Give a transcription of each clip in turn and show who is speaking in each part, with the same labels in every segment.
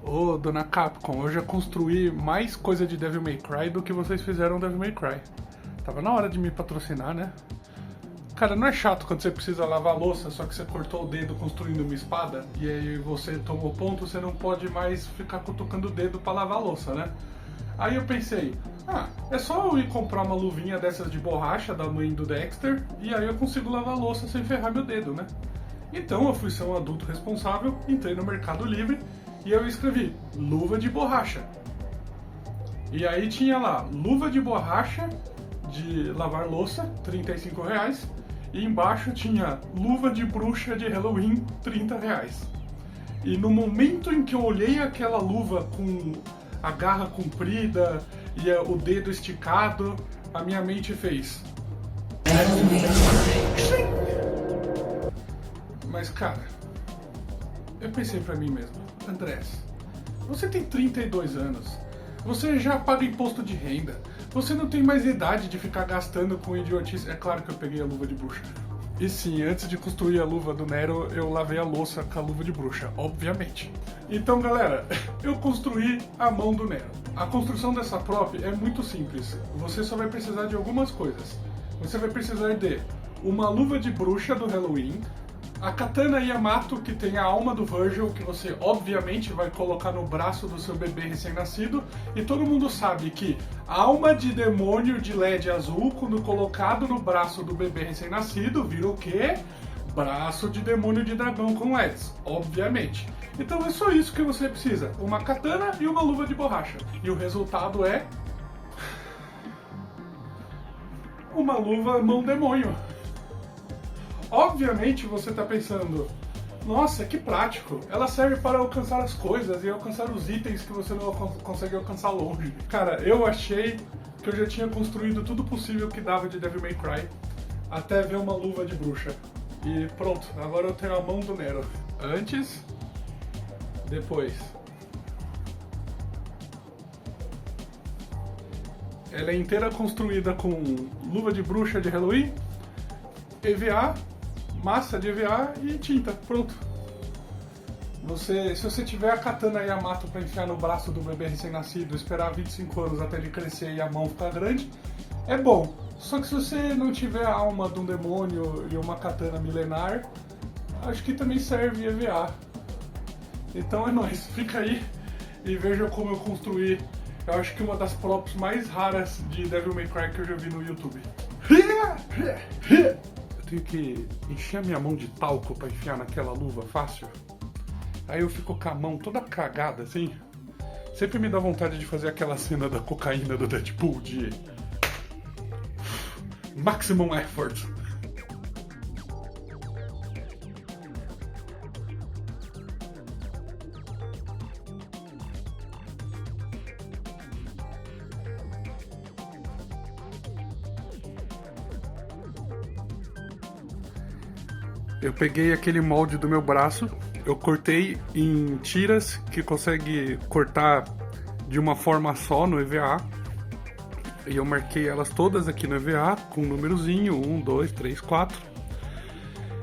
Speaker 1: Ô, dona Capcom, eu já construí mais coisa de Devil May Cry do que vocês fizeram Devil May Cry. Tava na hora de me patrocinar, né? Cara, não é chato quando você precisa lavar a louça, só que você cortou o dedo construindo uma espada e aí você tomou ponto, você não pode mais ficar cutucando o dedo pra lavar a louça, né? Aí eu pensei, é só eu ir comprar uma luvinha dessas de borracha da mãe do Dexter e aí eu consigo lavar a louça sem ferrar meu dedo, né? Então eu fui ser um adulto responsável, entrei no Mercado Livre e eu escrevi luva de borracha. E aí tinha lá, luva de borracha de lavar louça, R$35. E embaixo tinha luva de bruxa de Halloween, R$30. E no momento em que eu olhei aquela luva com a garra comprida e o dedo esticado, a minha mente fez. Mas cara, eu pensei pra mim mesmo, Andrés, você tem 32 anos, você já paga imposto de renda, você não tem mais idade de ficar gastando com idiotice. É claro que eu peguei a luva de bruxa. E sim, antes de construir a luva do Nero, eu lavei a louça com a luva de bruxa, obviamente. Então galera, eu construí a mão do Nero. A construção dessa prop é muito simples, você só vai precisar de algumas coisas. Você vai precisar de uma luva de bruxa do Halloween, a katana Yamato, que tem a alma do Virgil, que você obviamente vai colocar no braço do seu bebê recém-nascido, e todo mundo sabe que alma de demônio de LED azul, quando colocado no braço do bebê recém-nascido, vira o quê? Braço de demônio de dragão com LEDs, obviamente. Então é só isso que você precisa, uma katana e uma luva de borracha. E o resultado é... uma luva mão demônio. Obviamente você está pensando, nossa, que prático, ela serve para alcançar as coisas e alcançar os itens que você não consegue alcançar longe. Cara, eu achei que eu já tinha construído tudo possível que dava de Devil May Cry, até ver uma luva de bruxa. E pronto, agora eu tenho a mão do Nero. Antes, depois. Ela é inteira construída com luva de bruxa de Halloween, EVA, massa de EVA e tinta, pronto. Se você tiver a katana Yamato para enfiar no braço do bebê recém-nascido, esperar 25 anos até ele crescer e a mão ficar grande, é bom. Só que se você não tiver a alma de um demônio e uma katana milenar, acho que também serve EVA. Então é nóis, fica aí e veja como eu construí, eu acho que uma das props mais raras de Devil May Cry que eu já vi no YouTube. Tenho que encher a minha mão de talco pra enfiar naquela luva fácil. Aí eu fico com a mão toda cagada assim. Sempre me dá vontade de fazer aquela cena da cocaína do Deadpool de maximum effort. Eu peguei aquele molde do meu braço, eu cortei em tiras que consegue cortar de uma forma só no EVA. E eu marquei elas todas aqui no EVA com um númerozinho, 1, 2, 3, 4.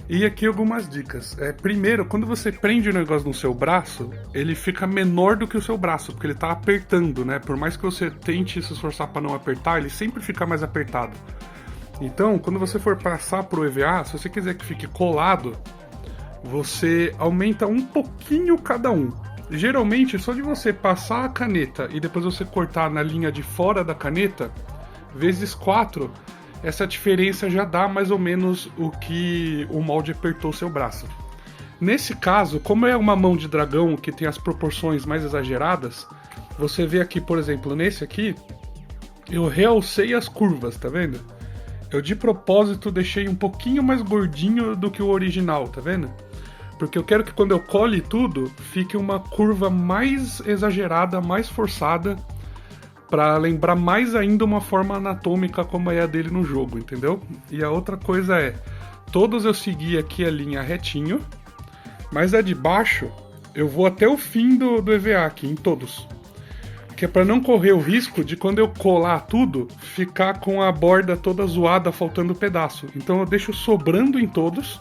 Speaker 1: E aqui algumas dicas. Primeiro, quando você prende o negócio no seu braço, ele fica menor do que o seu braço, porque ele está apertando, né? Por mais que você tente se esforçar para não apertar, ele sempre fica mais apertado. Então, quando você for passar pro EVA, se você quiser que fique colado, você aumenta um pouquinho cada um. Geralmente, só de você passar a caneta e depois você cortar na linha de fora da caneta, vezes 4, essa diferença já dá mais ou menos o que o molde apertou o seu braço. Nesse caso, como é uma mão de dragão que tem as proporções mais exageradas, você vê aqui, por exemplo, nesse aqui, eu realcei as curvas, tá vendo? Eu de propósito deixei um pouquinho mais gordinho do que o original, tá vendo? Porque eu quero que quando eu cole tudo, fique uma curva mais exagerada, mais forçada, pra lembrar mais ainda uma forma anatômica como é a dele no jogo, entendeu? E a outra coisa é, todos eu segui aqui a linha retinho, mas a de baixo eu vou até o fim do EVA aqui, em todos. Que é para não correr o risco de quando eu colar tudo, ficar com a borda toda zoada, faltando pedaço. Então eu deixo sobrando em todos,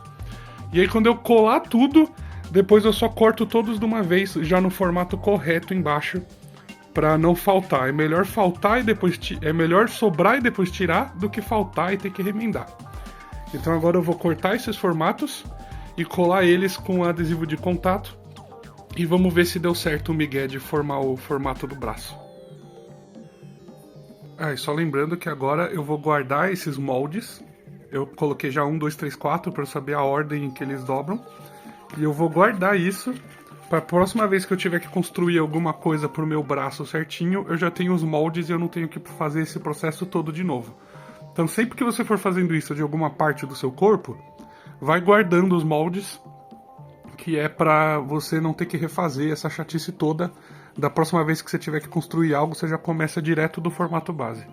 Speaker 1: e aí quando eu colar tudo, Depois eu só corto todos de uma vez, já no formato correto embaixo, pra não faltar. É melhor faltar e depois é melhor sobrar e depois tirar do que faltar e ter que remendar. Então agora eu vou cortar esses formatos e colar eles com adesivo de contato. E vamos ver se deu certo o migué de formar o formato do braço. E só lembrando que agora eu vou guardar esses moldes. Eu coloquei já 1, 2, 3, 4 para eu saber a ordem em que eles dobram. E eu vou guardar isso para a próxima vez que eu tiver que construir alguma coisa pro meu braço certinho, eu já tenho os moldes e eu não tenho que fazer esse processo todo de novo. Então sempre que você for fazendo isso de alguma parte do seu corpo, vai guardando os moldes, que é para você não ter que refazer essa chatice toda. Da próxima vez que você tiver que construir algo, você já começa direto do formato base.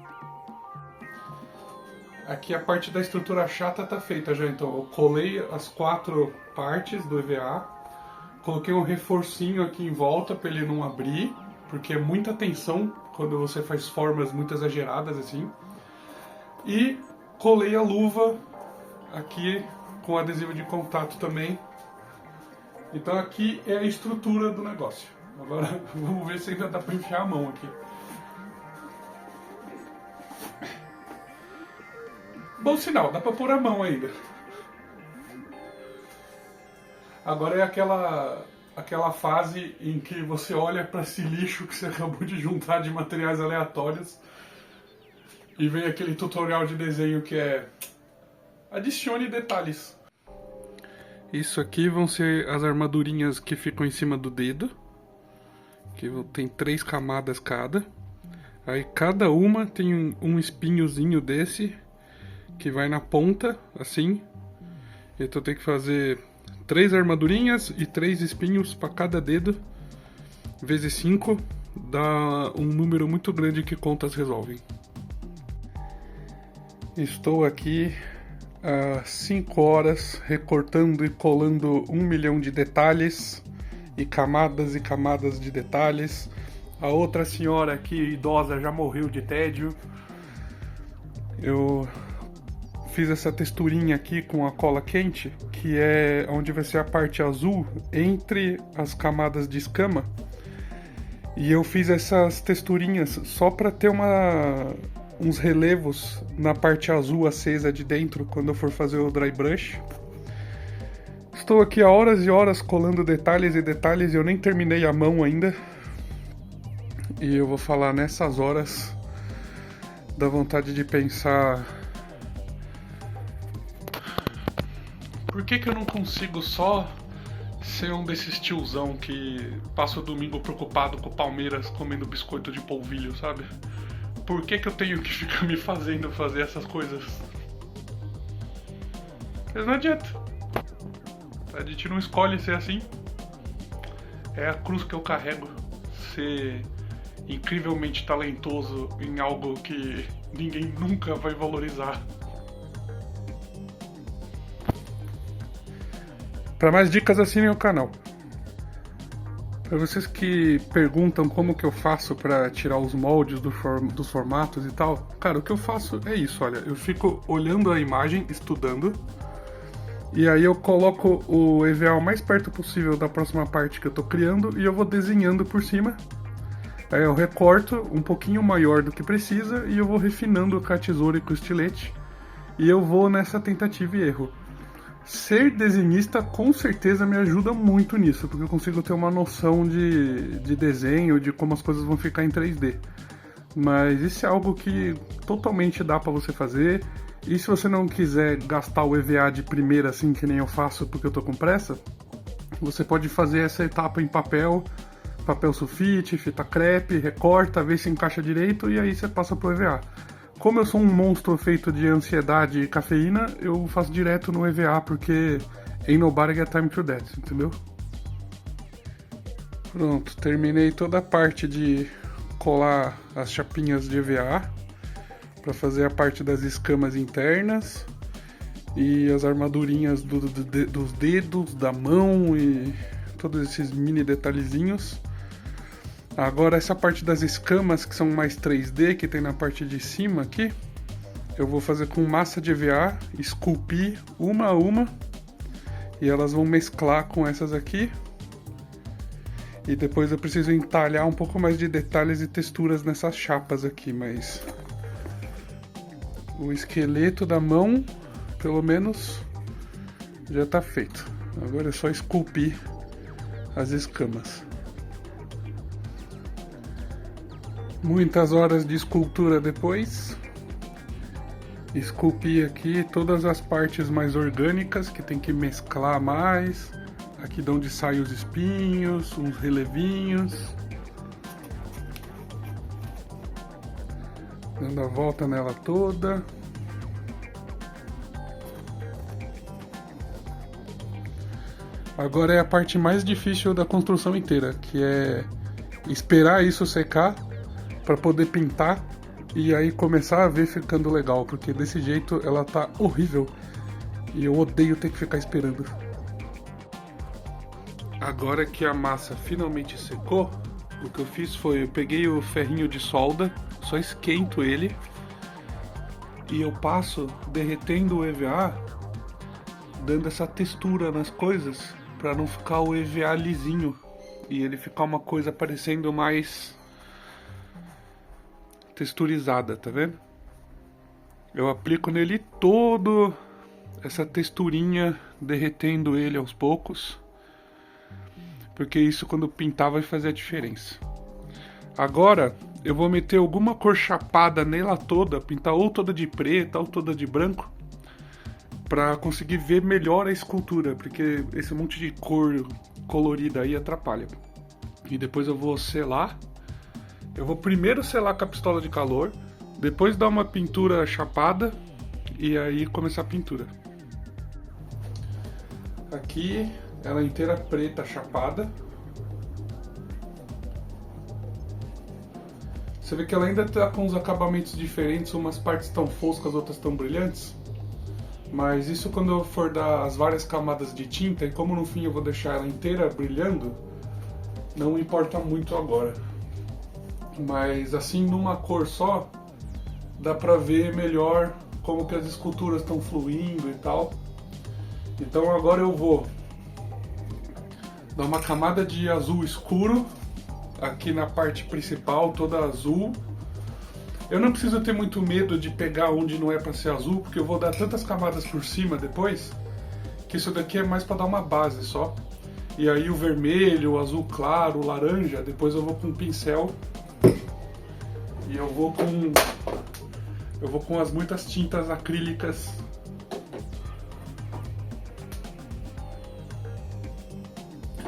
Speaker 1: Aqui a parte da estrutura chata tá feita já, então eu colei as 4 partes do EVA, coloquei um reforcinho aqui em volta para ele não abrir, porque é muita tensão quando você faz formas muito exageradas assim, e colei a luva aqui com adesivo de contato também. Então aqui é a estrutura do negócio. Agora vamos ver se ainda dá para enfiar a mão aqui. Bom sinal, dá pra pôr a mão ainda. Agora é aquela fase em que você olha pra esse lixo que você acabou de juntar de materiais aleatórios e vem aquele tutorial de desenho que é adicione detalhes. Isso aqui vão ser as armadurinhas que ficam em cima do dedo, que tem 3 camadas cada. Aí cada uma tem um espinhozinho desse que vai na ponta, assim. Então tem que fazer 3 armadurinhas e 3 espinhos para cada dedo, vezes 5, dá um número muito grande que contas resolvem. Estou aqui há 5 horas recortando e colando 1 milhão de detalhes e camadas de detalhes. A outra senhora aqui, idosa, já morreu de tédio. Eu fiz essa texturinha aqui com a cola quente, que é onde vai ser a parte azul entre as camadas de escama. E eu fiz essas texturinhas só para ter uns relevos na parte azul acesa de dentro quando eu for fazer o dry brush. Estou aqui há horas e horas colando detalhes e detalhes e eu nem terminei a mão ainda. E eu vou falar nessas horas da vontade de pensar: por que eu não consigo só ser um desses tiozão que passa o domingo preocupado com o Palmeiras comendo biscoito de polvilho, sabe? Por que eu tenho que ficar me fazendo fazer essas coisas? Mas não adianta. A gente não escolhe ser assim. É a cruz que eu carrego. Ser incrivelmente talentoso em algo que ninguém nunca vai valorizar. Para mais dicas, assinem o canal. Para vocês que perguntam como que eu faço para tirar os moldes dos formatos e tal, cara, o que eu faço é isso, olha, eu fico olhando a imagem, estudando, e aí eu coloco o EVA o mais perto possível da próxima parte que eu tô criando e eu vou desenhando por cima. Aí eu recorto um pouquinho maior do que precisa e eu vou refinando com a tesoura e com o estilete, e eu vou nessa tentativa e erro. Ser desenhista com certeza me ajuda muito nisso, porque eu consigo ter uma noção de desenho, de como as coisas vão ficar em 3D. Mas isso é algo que totalmente dá pra você fazer, e se você não quiser gastar o EVA de primeira assim que nem eu faço porque eu tô com pressa, você pode fazer essa etapa em papel sulfite, fita crepe, recorta, vê se encaixa direito e aí você passa pro EVA. Como eu sou um monstro feito de ansiedade e cafeína, eu faço direto no EVA, porque ain't nobody get time to that, entendeu? Pronto, terminei toda a parte de colar as chapinhas de EVA para fazer a parte das escamas internas e as armadurinhas dos dedos, da mão e todos esses mini detalhezinhos. Agora essa parte das escamas que são mais 3D, que tem na parte de cima aqui, eu vou fazer com massa de EVA, esculpir uma a uma E elas vão mesclar com essas aqui. E depois eu preciso entalhar um pouco mais de detalhes e texturas nessas chapas aqui, mas o esqueleto da mão, pelo menos, já tá feito. Agora é só esculpir as escamas. Muitas horas de escultura depois, esculpi aqui todas as partes mais orgânicas que tem que mesclar mais. Aqui de onde saem os espinhos, uns relevinhos. Dando a volta nela toda. Agora é a parte mais difícil da construção inteira, que é esperar isso secar para poder pintar e aí começar a ver ficando legal, porque desse jeito ela tá horrível e eu odeio ter que ficar esperando. Agora que a massa finalmente secou, o que eu fiz foi, eu peguei o ferrinho de solda, só esquento ele e eu passo derretendo o EVA, dando essa textura nas coisas para não ficar o EVA lisinho e ele ficar uma coisa parecendo mais texturizada, tá vendo? Eu aplico nele todo essa texturinha, derretendo ele aos poucos, porque isso quando pintar vai fazer a diferença. Agora eu vou meter alguma cor chapada nela toda, pintar ou toda de preta ou toda de branco, para conseguir ver melhor a escultura, porque esse monte de cor colorida aí atrapalha. E depois eu vou selar. Eu vou primeiro selar com a pistola de calor, depois dar uma pintura chapada e aí começar a pintura. Aqui ela inteira preta chapada. Você vê que ela ainda está com os acabamentos diferentes, umas partes estão foscas, outras estão brilhantes. Mas isso quando eu for dar as várias camadas de tinta, e como no fim eu vou deixar ela inteira brilhando, não importa muito agora. Mas assim, numa cor só, dá pra ver melhor como que as esculturas estão fluindo e tal. Então agora eu vou dar uma camada de azul escuro aqui na parte principal, toda azul. Eu não preciso ter muito medo de pegar onde não é pra ser azul, porque eu vou dar tantas camadas por cima depois, que isso daqui é mais pra dar uma base só. E aí o vermelho, o azul claro, o laranja, depois eu vou com um pincel. E eu vou com as muitas tintas acrílicas.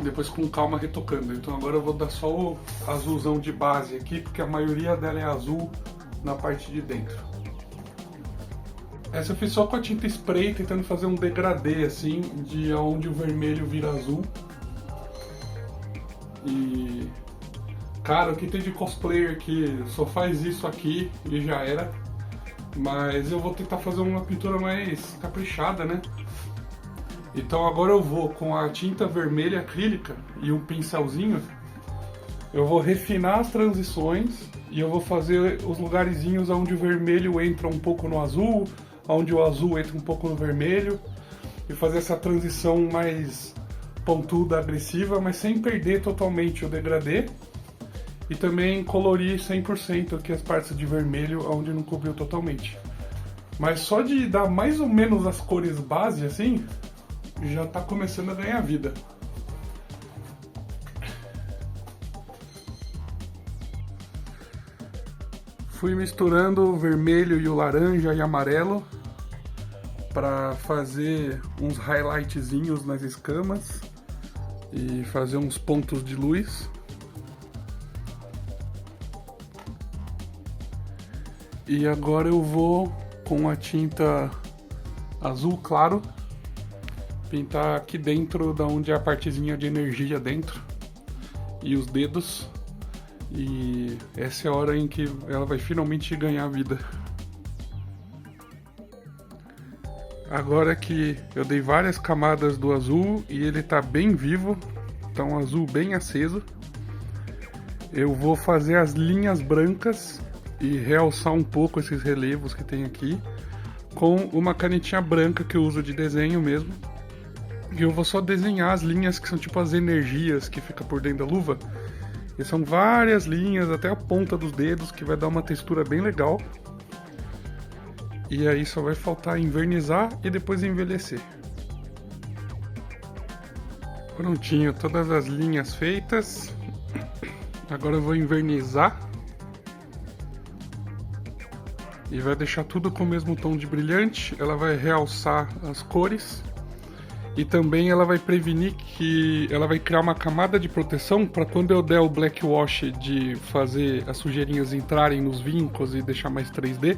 Speaker 1: Depois com calma retocando. Então agora eu vou dar só o azulzão de base aqui, porque a maioria dela é azul na parte de dentro. Essa eu fiz só com a tinta spray, tentando fazer um degradê assim, de onde o vermelho vira azul. E cara, o que tem de cosplayer que só faz isso aqui e já era. Mas eu vou tentar fazer uma pintura mais caprichada, né? Então agora eu vou com a tinta vermelha acrílica e um pincelzinho. Eu vou refinar as transições e eu vou fazer os lugarzinhos onde o vermelho entra um pouco no azul, onde o azul entra um pouco no vermelho. E fazer essa transição mais pontuda, agressiva, mas sem perder totalmente o degradê. E também colorir 100% aqui as partes de vermelho onde não cobriu totalmente. Mas só de dar mais ou menos as cores base assim, já tá começando a ganhar vida. Fui misturando o vermelho e o laranja e amarelo para fazer uns highlightzinhos nas escamas e fazer uns pontos de luz. E agora eu vou com a tinta azul claro pintar aqui dentro, da onde é a partezinha de energia dentro e os dedos. E essa é a hora em que ela vai finalmente ganhar vida. Agora que eu dei várias camadas do azul e ele tá bem vivo, tá um azul bem aceso, eu vou fazer as linhas brancas e realçar um pouco esses relevos que tem aqui com uma canetinha branca que eu uso de desenho mesmo. E eu vou só desenhar as linhas que são tipo as energias que fica por dentro da luva. E são várias linhas até a ponta dos dedos que vai dar uma textura bem legal. E aí só vai faltar envernizar e depois envelhecer. Prontinho, todas as linhas feitas. Agora eu vou envernizar. E vai deixar tudo com o mesmo tom de brilhante. Ela vai realçar as cores. E também ela vai prevenir que... ela vai criar uma camada de proteção para quando eu der o black wash de fazer as sujeirinhas entrarem nos vincos e deixar mais 3D.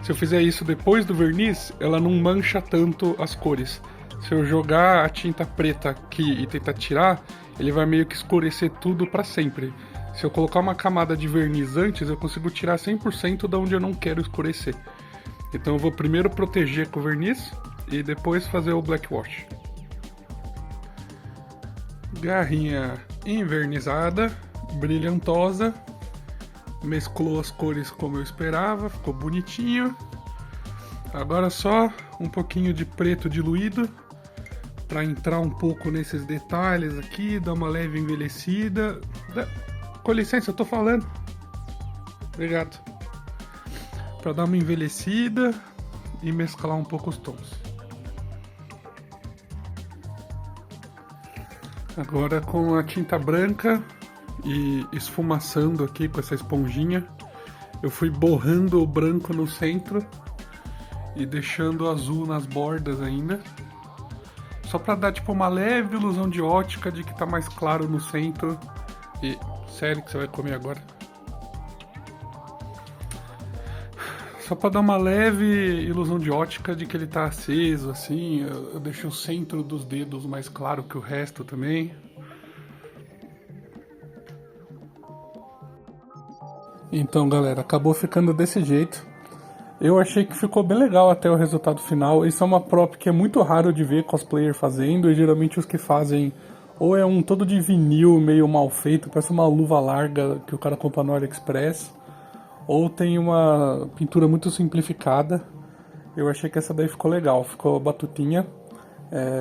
Speaker 1: Se eu fizer isso depois do verniz, ela não mancha tanto as cores. Se eu jogar a tinta preta aqui e tentar tirar, ele vai meio que escurecer tudo para sempre. Se eu colocar uma camada de verniz antes, eu consigo tirar 100% de onde eu não quero escurecer. Então eu vou primeiro proteger com o verniz e depois fazer o black wash. Garrinha envernizada, brilhantosa. Mesclou as cores como eu esperava, ficou bonitinho. Agora só um pouquinho de preto diluído para entrar um pouco nesses detalhes aqui, dar uma leve envelhecida. Com licença, eu tô falando. Obrigado. Para dar uma envelhecida e mesclar um pouco os tons. Agora com a tinta branca e esfumaçando aqui com essa esponjinha, eu fui borrando o branco no centro e deixando o azul nas bordas ainda. Só para dar tipo uma leve ilusão de ótica de que tá mais claro no centro. E sério que você vai comer agora? Só para dar uma leve ilusão de ótica de que ele tá aceso, assim. Eu deixei o centro dos dedos mais claro que o resto também. Então, galera, acabou ficando desse jeito. Eu achei que ficou bem legal até o resultado final. Isso é uma prop que é muito raro de ver cosplayer fazendo. E geralmente os que fazem ou é um todo de vinil meio mal feito, parece uma luva larga que o cara compra no AliExpress, ou tem uma pintura muito simplificada. Eu achei que essa daí ficou legal, ficou batutinha.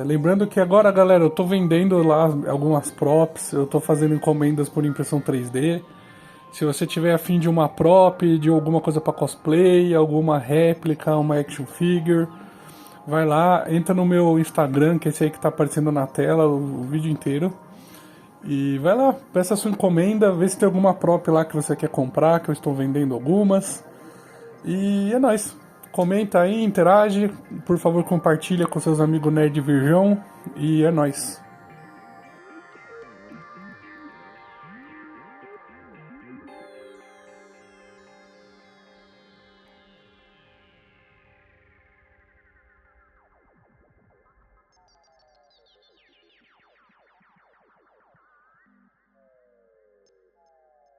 Speaker 1: Lembrando que agora, galera, eu tô vendendo lá algumas props, eu tô fazendo encomendas por impressão 3D. Se você tiver afim de uma prop, de alguma coisa para cosplay, alguma réplica, uma action figure, vai lá, entra no meu Instagram, que é esse aí que tá aparecendo na tela o vídeo inteiro. E vai lá, peça a sua encomenda, vê se tem alguma prop lá que você quer comprar, que eu estou vendendo algumas. E é nóis. Comenta aí, interage, por favor compartilha com seus amigos nerd virgão. E é nóis.